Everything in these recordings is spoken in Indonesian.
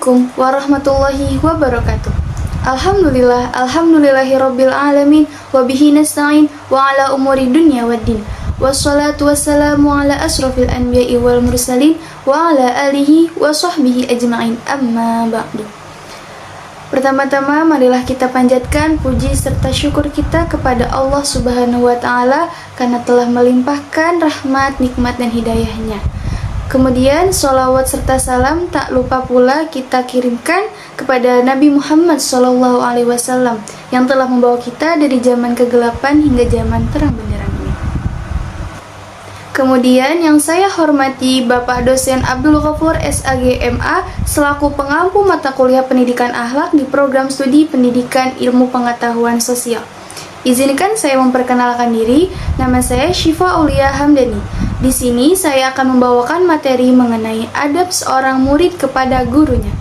Assalamualaikum warahmatullahi wabarakatuh. Alhamdulillahirabbil alamin wa bihi nasta'in wa ala umuri dunya waddin. Wassalatu wassalamu ala asrofil anbiya'i wal mursalin wa ala alihi wa sahbihi ajma'in, amma ba'du. Pertama-tama marilah kita panjatkan puji serta syukur kita kepada Allah Subhanahu wa Ta'ala karena telah melimpahkan rahmat, nikmat dan hidayahnya. Kemudian sholawat serta salam tak lupa pula kita kirimkan kepada Nabi Muhammad SAW yang telah membawa kita dari zaman kegelapan hingga zaman terang benderang ini. Kemudian yang saya hormati Bapak Dosen Abdul Ghafur SAG MA selaku pengampu mata kuliah pendidikan akhlak di program studi pendidikan ilmu pengetahuan sosial. Izinkan saya memperkenalkan diri, nama saya Syifa Aulia Hamdani. Di sini saya akan membawakan materi mengenai adab seorang murid kepada gurunya.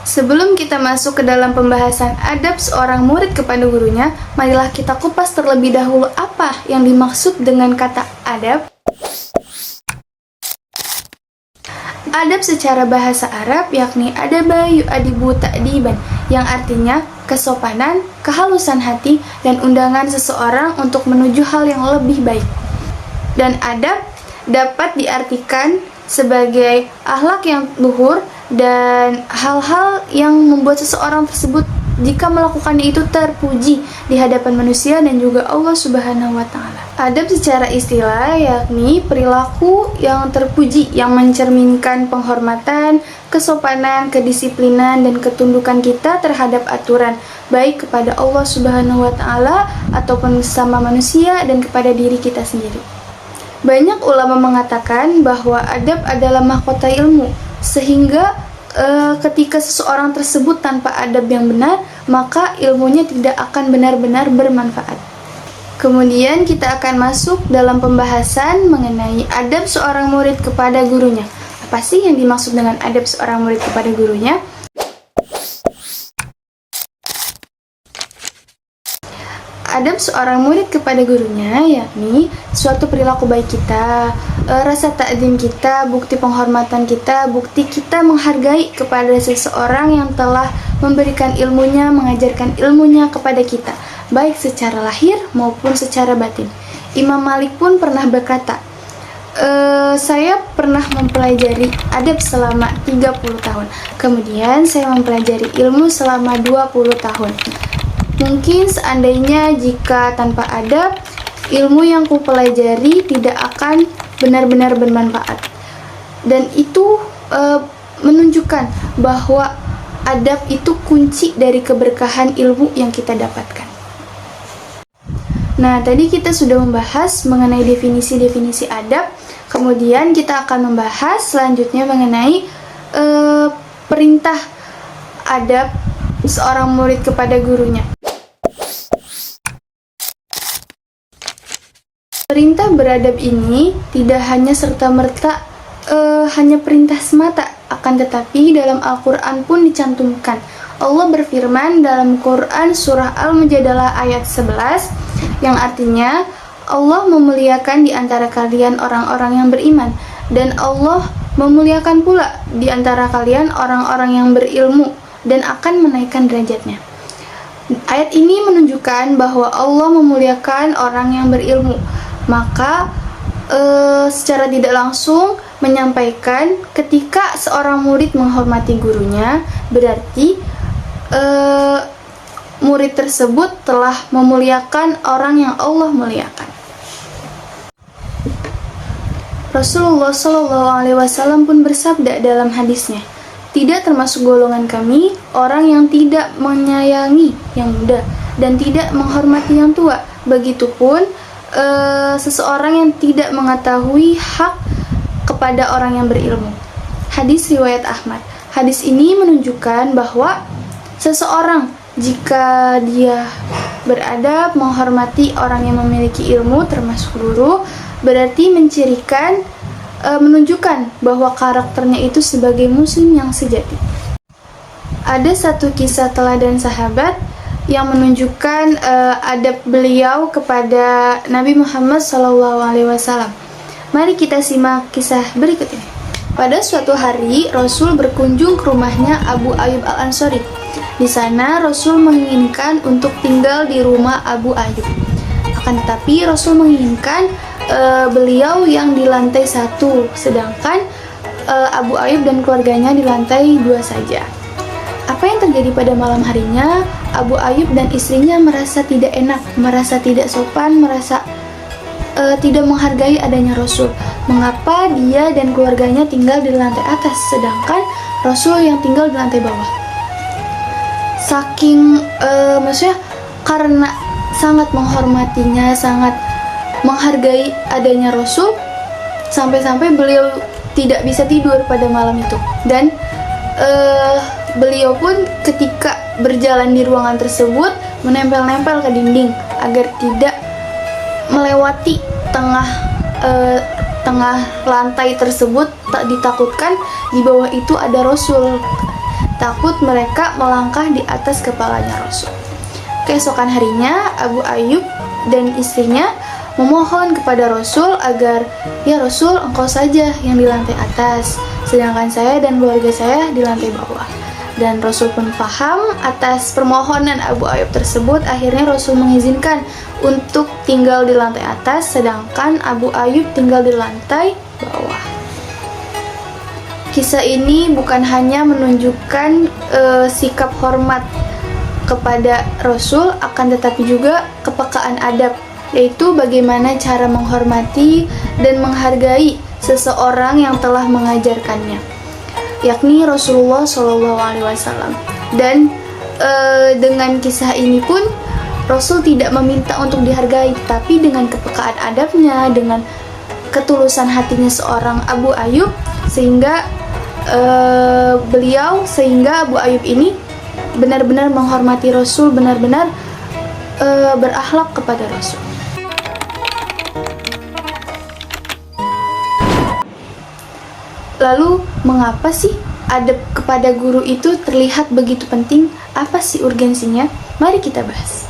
Sebelum kita masuk ke dalam pembahasan adab seorang murid kepada gurunya, marilah kita kupas terlebih dahulu apa yang dimaksud dengan kata adab. Adab secara bahasa Arab yakni adaba yu'adibu ta'diban, yang artinya kesopanan, kehalusan hati, dan undangan seseorang untuk menuju hal yang lebih baik. Dan adab dapat diartikan sebagai akhlak yang luhur dan hal-hal yang membuat seseorang tersebut jika melakukannya itu terpuji di hadapan manusia dan juga Allah Subhanahu wa Ta'ala. Adab secara istilah yakni perilaku yang terpuji yang mencerminkan penghormatan, kesopanan, kedisiplinan, dan ketundukan kita terhadap aturan, baik kepada Allah Subhanahu wa Ta'ala ataupun sama manusia dan kepada diri kita sendiri. Banyak ulama mengatakan bahwa adab adalah mahkota ilmu, sehingga ketika seseorang tersebut tanpa adab yang benar, maka ilmunya tidak akan benar-benar bermanfaat. Kemudian kita akan masuk dalam pembahasan mengenai adab seorang murid kepada gurunya. Apa sih yang dimaksud dengan adab seorang murid kepada gurunya? Adab seorang murid kepada gurunya yakni suatu perilaku baik kita, rasa takdim kita, bukti penghormatan kita, bukti kita menghargai kepada seseorang yang telah memberikan ilmunya, mengajarkan ilmunya kepada kita, baik secara lahir maupun secara batin. Imam Malik pun pernah berkata, saya pernah mempelajari adab selama 30 tahun, kemudian saya mempelajari ilmu selama 20 tahun. Mungkin seandainya jika tanpa adab, ilmu yang kupelajari tidak akan benar-benar bermanfaat. Dan itu menunjukkan bahwa adab itu kunci dari keberkahan ilmu yang kita dapatkan. Nah, tadi kita sudah membahas mengenai definisi-definisi adab. Kemudian kita akan membahas selanjutnya mengenai perintah adab seorang murid kepada gurunya. Perintah beradab ini tidak hanya serta-merta hanya perintah semata, akan tetapi dalam Al-Quran pun dicantumkan. Allah berfirman dalam Quran surah Al-Mujadalah ayat 11 yang artinya Allah memuliakan di antara kalian orang-orang yang beriman, dan Allah memuliakan pula di antara kalian orang-orang yang berilmu dan akan menaikkan derajatnya. Ayat ini menunjukkan bahwa Allah memuliakan orang yang berilmu. Maka secara tidak langsung menyampaikan ketika seorang murid menghormati gurunya, berarti murid tersebut telah memuliakan orang yang Allah muliakan. Rasulullah SAW pun bersabda dalam hadisnya, tidak termasuk golongan kami orang yang tidak menyayangi yang muda dan tidak menghormati yang tua. Begitupun seseorang yang tidak mengetahui hak kepada orang yang berilmu. Hadis riwayat Ahmad. Hadis ini menunjukkan bahwa seseorang jika dia beradab, menghormati orang yang memiliki ilmu termasuk guru, berarti mencirikan, menunjukkan bahwa karakternya itu sebagai muslim yang sejati. Ada satu kisah teladan sahabat yang menunjukkan adab beliau kepada Nabi Muhammad SAW. Mari kita simak kisah berikut ini. Pada suatu hari, Rasul berkunjung ke rumahnya Abu Ayyub Al-Ansori. Di sana, Rasul menginginkan untuk tinggal di rumah Abu Ayyub. Akan tetapi, Rasul menginginkan beliau yang di lantai 1, sedangkan Abu Ayyub dan keluarganya di lantai 2 saja. Apa yang terjadi pada malam harinya? Abu Ayyub dan istrinya merasa tidak enak, merasa tidak sopan, merasa tidak menghargai adanya Rasul. Mengapa dia dan keluarganya tinggal di lantai atas, sedangkan Rasul yang tinggal di lantai bawah? Saking maksudnya karena sangat menghormatinya, sangat menghargai adanya Rasul, sampai-sampai beliau tidak bisa tidur pada malam itu. Dan beliau pun ketika berjalan di ruangan tersebut menempel-nempel ke dinding agar tidak melewati tengah lantai tersebut. Tak ditakutkan di bawah itu ada Rasul, takut mereka melangkah di atas kepalanya Rasul. Keesokan harinya Abu Ayyub dan istrinya memohon kepada Rasul agar, ya Rasul, engkau saja yang di lantai atas, sedangkan saya dan keluarga saya di lantai bawah. Dan Rasul pun paham atas permohonan Abu Ayyub tersebut. Akhirnya Rasul mengizinkan untuk tinggal di lantai atas, sedangkan Abu Ayyub tinggal di lantai bawah. Kisah ini bukan hanya menunjukkan sikap hormat kepada Rasul, akan tetapi juga kepekaan adab, yaitu bagaimana cara menghormati dan menghargai seseorang yang telah mengajarkannya, yakni Rasulullah SAW. Dan dengan kisah ini pun Rasul tidak meminta untuk dihargai, tapi dengan kepekaan adabnya, dengan ketulusan hatinya seorang Abu Ayyub, sehingga Abu Ayyub ini benar-benar menghormati Rasul, benar-benar berakhlak kepada Rasul. Lalu, mengapa sih adab kepada guru itu terlihat begitu penting? Apa sih urgensinya? Mari kita bahas.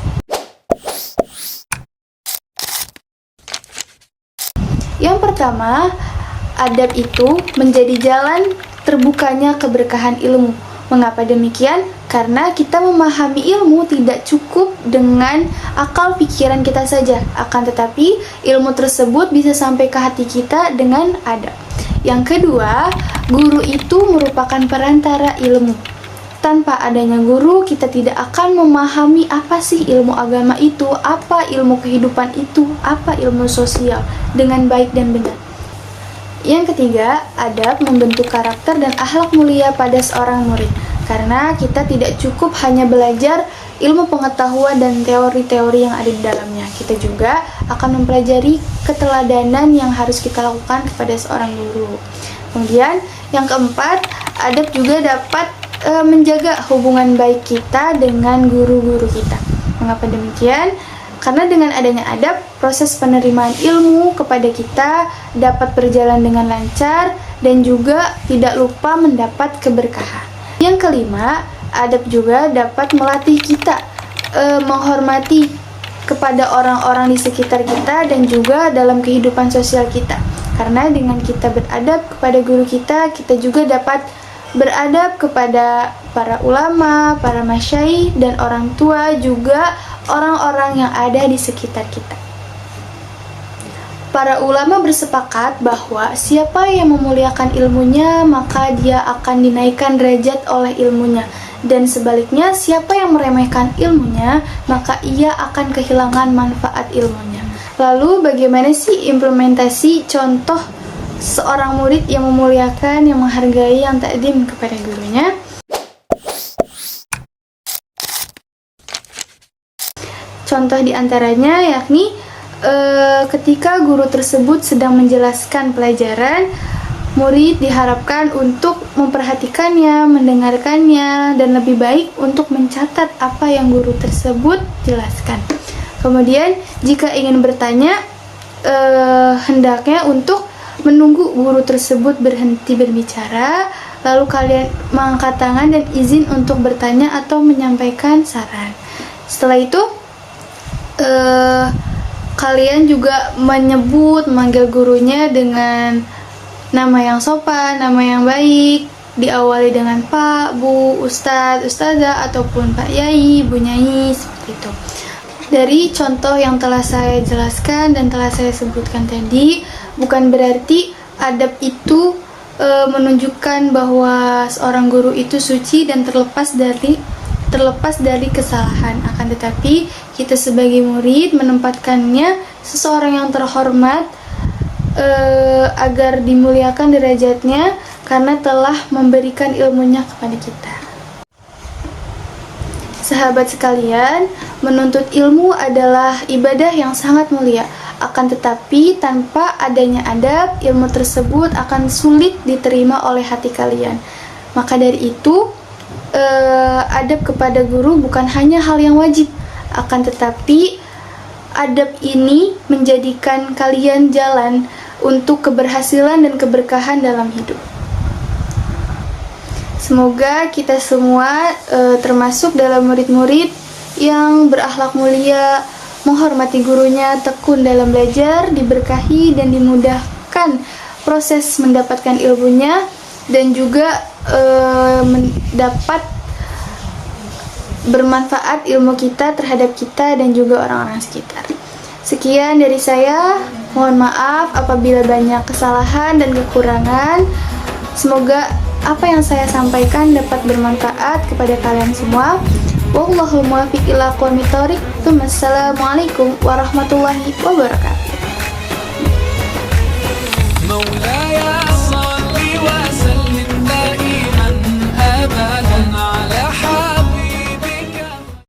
Yang pertama, adab itu menjadi jalan terbukanya keberkahan ilmu. Mengapa demikian? Karena kita memahami ilmu tidak cukup dengan akal pikiran kita saja, akan tetapi ilmu tersebut bisa sampai ke hati kita dengan adab. Yang kedua, guru itu merupakan perantara ilmu. Tanpa adanya guru, kita tidak akan memahami apa sih ilmu agama itu, apa ilmu kehidupan itu, apa ilmu sosial dengan baik dan benar. Yang ketiga, adab membentuk karakter dan akhlak mulia pada seorang murid. Karena kita tidak cukup hanya belajar ilmu pengetahuan dan teori-teori yang ada di dalamnya. Kita juga akan mempelajari keteladanan yang harus kita lakukan kepada seorang guru. Kemudian, yang keempat, adab juga dapat menjaga hubungan baik kita dengan guru-guru kita. Mengapa demikian? Karena dengan adanya adab, proses penerimaan ilmu kepada kita dapat berjalan dengan lancar dan juga tidak lupa mendapat keberkahan. Yang kelima, adab juga dapat melatih kita menghormati kepada orang-orang di sekitar kita dan juga dalam kehidupan sosial kita. Karena dengan kita beradab kepada guru kita, kita juga dapat beradab kepada para ulama, para masyayikh, dan orang tua, juga orang-orang yang ada di sekitar kita. Para ulama bersepakat bahwa siapa yang memuliakan ilmunya, maka dia akan dinaikkan derajat oleh ilmunya. Dan sebaliknya, siapa yang meremehkan ilmunya, maka ia akan kehilangan manfaat ilmunya. Lalu bagaimana sih implementasi contoh seorang murid yang memuliakan, yang menghargai, yang takdim kepada gurunya? Contoh diantaranya yakni ketika guru tersebut sedang menjelaskan pelajaran, murid diharapkan untuk memperhatikannya, mendengarkannya, dan lebih baik untuk mencatat apa yang guru tersebut jelaskan. Kemudian, jika ingin bertanya, hendaknya untuk menunggu guru tersebut berhenti berbicara, lalu kalian mengangkat tangan dan izin untuk bertanya atau menyampaikan saran. Setelah itu, kalian juga memanggil gurunya dengan Nama yang sopan, nama yang baik, diawali dengan Pak, Bu, Ustadz, Ustazah, ataupun Pak Yai, Bu Nyai, seperti itu. Dari contoh yang telah saya jelaskan dan telah saya sebutkan tadi, bukan berarti adab itu menunjukkan bahwa seorang guru itu suci dan terlepas dari kesalahan. Akan tetapi kita sebagai murid menempatkannya seseorang yang terhormat agar dimuliakan derajatnya karena telah memberikan ilmunya kepada kita. Sahabat sekalian, menuntut ilmu adalah ibadah yang sangat mulia. Akan tetapi tanpa adanya adab, ilmu tersebut akan sulit diterima oleh hati kalian. Maka dari itu, adab kepada guru bukan hanya hal yang wajib, akan tetapi adab ini menjadikan kalian jalan untuk keberhasilan dan keberkahan dalam hidup. Semoga kita semua termasuk dalam murid-murid yang berakhlak mulia, menghormati gurunya, tekun dalam belajar, diberkahi dan dimudahkan proses mendapatkan ilmunya, dan juga mendapat bermanfaat ilmu kita terhadap kita dan juga orang-orang sekitar. Sekian dari saya, mohon maaf apabila banyak kesalahan dan kekurangan. Semoga apa yang saya sampaikan dapat bermanfaat kepada kalian semua. Wallahul muwaffiq ila aqwamit thoriq. Wassalamualaikum warahmatullahi wabarakatuh.